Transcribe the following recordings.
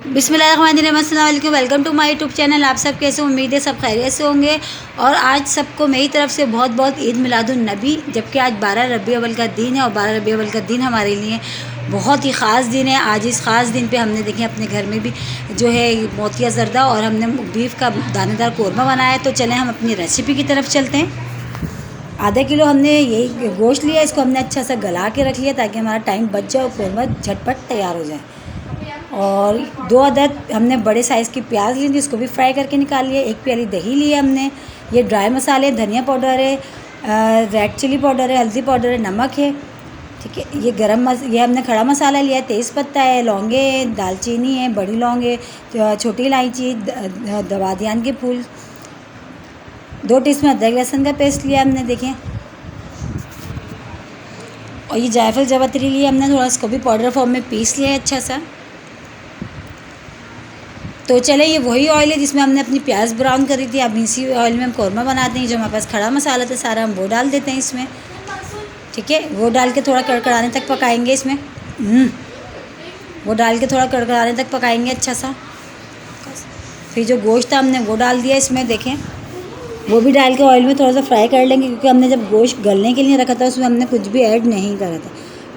बिस्मिल्लाहिर्रहमानिर्रहीम, अस्सलाम वालेकुम। Welcome to my YouTube channel. आप सब कैसे, उम्मीद है सब खैरियत से होंगे। और आज सबको मेरी तरफ से बहुत बहुत ईद मिलादुन्नबी। जबकि आज 12 रबी अव्वल का दिन है और 12 रबी अव्वल का दिन हमारे लिए बहुत ही ख़ास दिन है। आज इस ख़ास दिन पे हमने देखिए अपने घर में भी जो है मोतिया ज़र्दा और हमने बीफ का दानेदार कौरमा बनाया है। तो चलें हम अपनी रेसिपी की तरफ चलते हैं। आधा किलो हमने यही गोश्त लिया, इसको हमने अच्छा सा गला के रख लिया ताकि हमारा टाइम बच जाए और कौरमा झटपट तैयार हो जाए। और 2 अदद हमने बड़े साइज़ की प्याज ली थी, इसको भी फ्राई करके निकाल लिया। 1 प्याली दही ली है हमने। ये ड्राई मसाले, धनिया पाउडर है, रेड चिली पाउडर है, हल्दी पाउडर है, नमक है, ठीक है। ये हमने खड़ा मसाला लिया है, तेज़पत्ता है, लौंगे है, दालचीनी है, बड़ी लौंग है, छोटी इलायची, दवादियान के फूल, 2 टीस्पून अदरक लहसुन का पेस्ट लिया हमने, देखें। और ये जायफल जावित्री लिया हमने, थोड़ा इसको भी पाउडर फॉर्म में पीस लिया है अच्छा सा। तो चले, ये वही ऑयल है जिसमें हमने अपनी प्याज ब्राउन करी थी। अब इसी ऑयल में हम कौरमा बनाते हैं। जो हमारे पास खड़ा मसाला था सारा, हम वो डाल देते हैं इसमें, ठीक है। वो डाल के थोड़ा कड़कड़ाने तक पकाएंगे इसमें। वो डाल के थोड़ा कड़कड़ाने तक पकाएंगे अच्छा सा। फिर जो गोश्त था हमने वो डाल दिया इसमें, देखें। वो भी डाल के ऑयल में थोड़ा सा फ्राई कर लेंगे, क्योंकि हमने जब गोश्त गलने के लिए रखा था उसमें हमने कुछ भी ऐड नहीं करा था,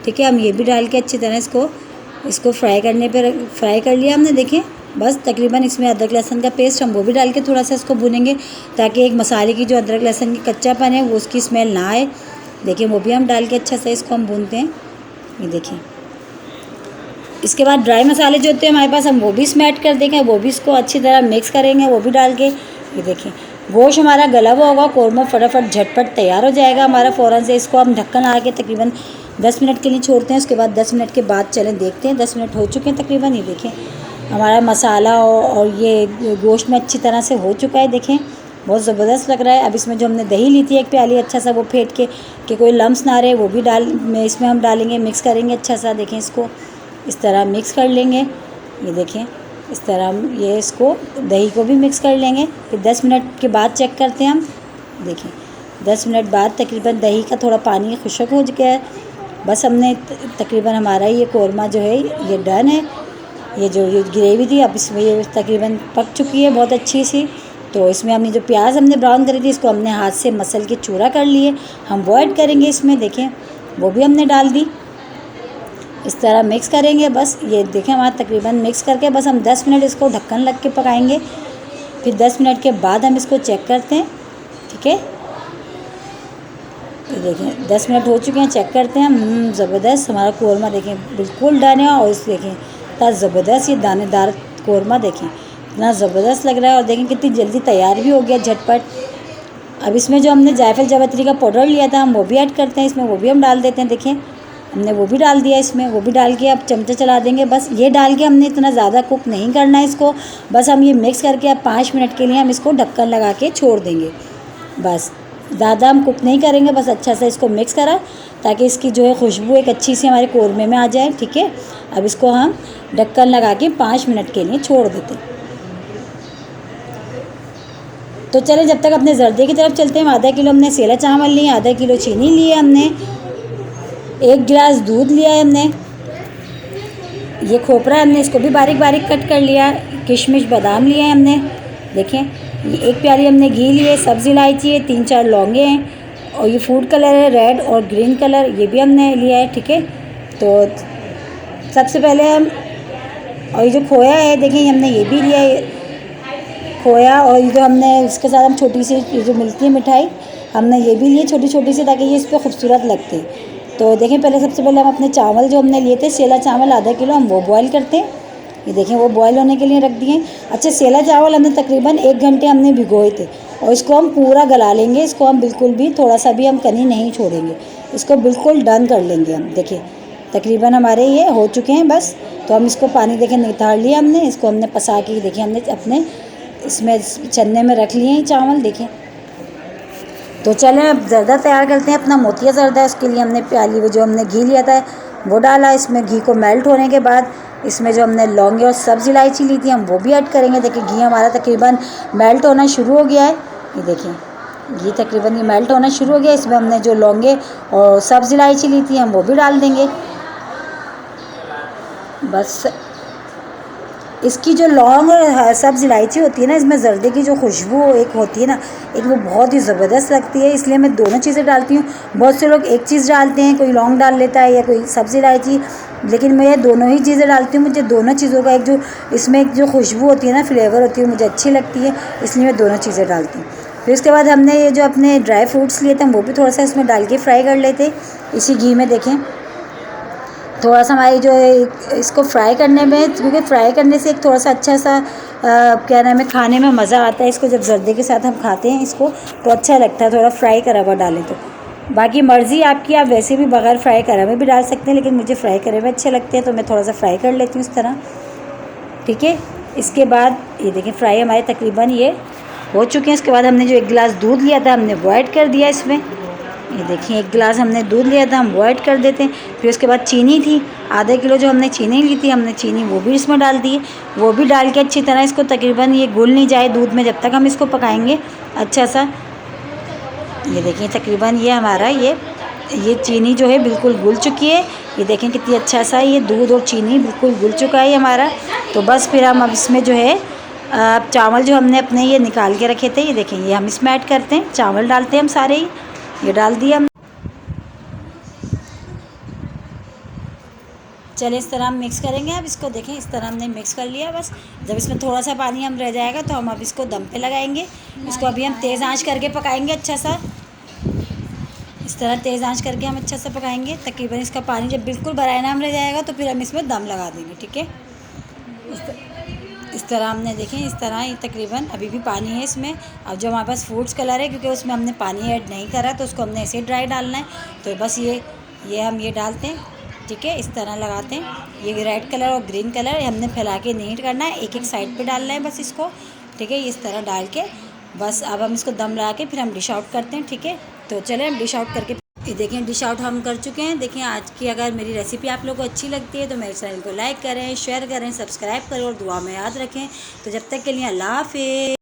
ठीक है। हम ये भी डाल के अच्छी तरह इसको फ्राई कर लिया हमने, देखें। बस तकरीबन इसमें अदरक लहसुन का पेस्ट हम वो भी डाल के थोड़ा सा इसको भूनेंगे, ताकि एक मसाले की जो अदरक लहसुन की कच्चापन है वो उसकी स्मेल ना आए, देखिए। वो भी हम डाल के अच्छा सा इसको हम भूनते हैं, ये देखिए। इसके बाद ड्राई मसाले जो होते हैं हमारे पास, हम वो भी इसमें ऐड कर देंगे। वो भी इसको अच्छी तरह मिक्स करेंगे, वो भी डाल के, ये देखिए। गोश्त हमारा गला हुआ होगा, कौरमा फटाफट झटपट तैयार हो जाएगा हमारा फ़ौरन से। इसको हम ढक्कन लगा के तकरीबन 10 मिनट के लिए छोड़ते हैं। उसके बाद 10 मिनट के बाद चलें देखते हैं। 10 मिनट हो चुके हैं तकरीबन, ये देखें। हमारा मसाला और ये गोश्त में अच्छी तरह से हो चुका है, देखें। बहुत ज़बरदस्त लग रहा है। अब इसमें जो हमने दही ली थी 1 प्याली, अच्छा सा वो फेंट के कि कोई लम्स ना रहे, वो भी इसमें हम डालेंगे, मिक्स करेंगे अच्छा सा, देखें। इसको इस तरह मिक्स कर लेंगे, ये देखें। इस तरह हम इसको दही को भी मिक्स कर लेंगे। फिर 10 मिनट के बाद चेक करते हैं हम, देखें। 10 मिनट बाद तकरीबन दही का थोड़ा पानी खुश्क हो गया है। बस हमने तकरीबन हमारा ये कौरमा जो है ये डन है। ये ग्रेवी थी, अब इसमें ये तकरीबन पक चुकी है बहुत अच्छी सी। तो इसमें हमने जो प्याज हमने ब्राउन करी थी, इसको हमने हाथ से मसल के चूरा कर लिए, हम वो ऐड करेंगे इसमें, देखें। वो भी हमने डाल दी, इस तरह मिक्स करेंगे। बस ये देखें, हमारा तकरीबन मिक्स करके बस हम 10 मिनट इसको ढक्कन लग के पकाएंगे। फिर 10 मिनट के बाद हम इसको चेक करते हैं, ठीक है। ये देखें 10 मिनट हो चुके हैं, चेक करते हैं। ज़बरदस्त हमारा कौरमा देखें बिल्कुल डन है। और इस देखें इतना ज़बरदस्त ये दानेदार कौरमा, देखें इतना ज़बरदस्त लग रहा है। और देखें कितनी जल्दी तैयार भी हो गया झटपट। अब इसमें जो हमने जायफल जावित्री का पाउडर लिया था हम वो भी ऐड करते हैं इसमें, वो भी हम डाल देते हैं, देखें। हमने वो भी डाल दिया इसमें, वो भी डाल के अब चमचा चला देंगे। बस ये डाल के हमने इतना ज़्यादा कुक नहीं करना है इसको, बस हम ये मिक्स करके अब 5 मिनट के लिए हम इसको ढक्कन लगा के छोड़ देंगे। बस ज़्यादा हम कुक नहीं करेंगे, बस अच्छा सा इसको मिक्स करा ताकि इसकी जो है खुशबू एक अच्छी सी हमारे कौरमे में आ जाए, ठीक है। अब इसको हम ढक्कन लगा के 5 मिनट के लिए छोड़ देते हैं। तो चलें जब तक अपने जर्दे की तरफ चलते हैं। आधा किलो हमने सेला चावल लिए, आधा किलो चीनी लिए हमने, 1 गिलास दूध लिया है हमने। ये खोपरा हमने इसको भी बारीक बारीक कट कर लिया। किशमिश बादाम लिए हैं हमने, देखें। ये 1 प्याली हमने घी लिए, सब्ज़ी इलायची है, 3-4 लौंगे हैं। और ये फूड कलर है रेड और ग्रीन कलर, ये भी हमने लिया है, ठीक है। तो सबसे पहले हम, और ये जो खोया है देखें, हमने ये भी लिया है खोया। और ये जो हमने इसके साथ हम छोटी सी ये जो मिलती है मिठाई, हमने ये भी लिए छोटी छोटी सी, ताकि ये इस पर खूबसूरत लगती है। तो देखें पहले सबसे पहले हम अपने चावल जो हमने लिए थे सेला चावल आधा किलो, हम वो बॉईल करते हैं। ये देखें वो बॉईल होने के लिए रख दिए। अच्छा, सेला चावल हमने तकरीबन 1 घंटे हमने भिगोए थे और इसको हम पूरा गला लेंगे। इसको हम बिल्कुल भी थोड़ा सा भी हम कनी नहीं छोड़ेंगे, इसको बिल्कुल डन कर लेंगे हम। देखिए तकरीबन हमारे ये हो चुके हैं बस। तो हम इसको पानी देखें नितार लिया हमने, इसको हमने पसा के देखिए हमने अपने इसमें छन्ने में रख लिए हैं चावल, देखें। तो चलें अब ज़र्दा तैयार करते हैं अपना मोतिया ज़र्दा। उसके लिए हमने प्याली वो जो हमने घी लिया था वो डाला। इसमें घी को मेल्ट होने के बाद इसमें जो हमने लौंगे और सब्ज़ इलायची ली थी हम वो भी ऐड करेंगे। देखिए घी हमारा तकरीबन मेल्ट होना शुरू हो गया है, ये देखिए घी तकरीबन ये मेल्ट होना शुरू हो गया। इसमें हमने जो लौंगे और सब्ज़ इलायची ली थी हम वो भी डाल देंगे। बस इसकी जो लौंग और सब्ज़ इलायची होती है ना, इसमें ज़र्दे की जो खुशबू एक होती है ना, एक वो बहुत ही ज़बरदस्त लगती है, इसलिए मैं दोनों चीज़ें डालती हूँ। बहुत से लोग एक चीज़ डालते हैं, कोई लौंग डाल लेता है या कोई सब्ज़ इलायची, लेकिन मैं दोनों ही चीज़ें डालती हूँ। मुझे दोनों चीज़ों का एक जो इसमें एक जो खुशबू होती है ना, फ्लेवर होती है, मुझे अच्छी लगती है, इसलिए मैं दोनों चीज़ें डालती हूँ। फिर उसके बाद हमने ये जो अपने ड्राई फ्रूट्स लिए थे, हम वो भी थोड़ा सा इसमें डाल के फ्राई कर लेते इसी घी में। देखें थोड़ा सा हमारी जो है इसको फ्राई करने में, क्योंकि फ्राई करने से एक थोड़ा सा अच्छा सा क्या नाम है, खाने में मज़ा आता है। इसको जब जर्दे के साथ हम खाते हैं इसको तो अच्छा लगता है, थोड़ा फ्राई करा हुआ डालें तो। बाकी मर्ज़ी आपकी, आप वैसे भी बगैर फ्राई करे हुए भी डाल सकते हैं, लेकिन मुझे फ्राई करे हुए अच्छे लगते हैं तो मैं थोड़ा सा फ्राई कर लेती हूँ इस तरह। ठीक है, इसके बाद ये देखें फ्राई हमारे तकरीबन ये हो चुके हैं। इसके बाद हमने जो 1 गिलास दूध लिया था हमने वो ऐड कर दिया इसमें। ये देखिए 1 गिलास हमने दूध लिया था, हम वो ऐड कर देते हैं। फिर उसके बाद चीनी थी, आधा किलो जो हमने चीनी ली थी, हमने चीनी वो भी इसमें डाल दी है। वो भी डाल के अच्छी तरह इसको तकरीबन ये घुल नहीं जाए दूध में, जब तक हम इसको पकाएंगे अच्छा सा। ये देखिए तकरीबन ये हमारा ये चीनी जो है बिल्कुल घुल चुकी है। ये देखें कितनी अच्छा सा ये दूध और चीनी बिल्कुल घुल चुका है हमारा। तो बस फिर हम अब इसमें जो है चावल जो हमने अपने ये निकाल के रखे थे, ये देखें ये हम इसमें ऐड करते हैं। चावल डालते हैं हम सारे ही, ये डाल दिए हम। चलिए इस तरह हम मिक्स करेंगे। अब इसको देखें इस तरह हमने मिक्स कर लिया। बस जब इसमें थोड़ा सा पानी हम रह जाएगा तो हम अब इसको दम पे लगाएंगे। इसको अभी हम तेज़ आंच करके पकाएंगे अच्छा सा। इस तरह तेज़ आंच करके हम अच्छा सा पकाएंगे। तकरीबन इसका पानी जब बिल्कुल बराए नाम रह जाएगा तो फिर हम इसमें दम लगा देंगे। ठीक है, इस तरह हमने देखें इस तरह ये तकरीबन अभी भी पानी है इसमें। अब जो हमारे पास फूड्स कलर है, क्योंकि उसमें हमने पानी ऐड नहीं करा तो उसको हमने ऐसे ड्राई डालना है। तो बस ये हम ये डालते हैं। ठीक है, इस तरह लगाते हैं। ये रेड कलर और ग्रीन कलर हमने फैला के नहीं करना है, एक एक साइड पे डालना है बस इसको। ठीक है, इस तरह डाल के बस अब हम इसको दम लगा के फिर हम डिश आउट करते हैं। ठीक है, तो चले हम डिश आउट करके ये देखें डिश आउट हम कर चुके हैं। देखें आज की अगर मेरी रेसिपी आप लोगों को अच्छी लगती है तो मेरे चैनल को लाइक करें, शेयर करें, सब्सक्राइब करें और दुआ में याद रखें। तो जब तक के लिए अल्लाह हाफ़िज़।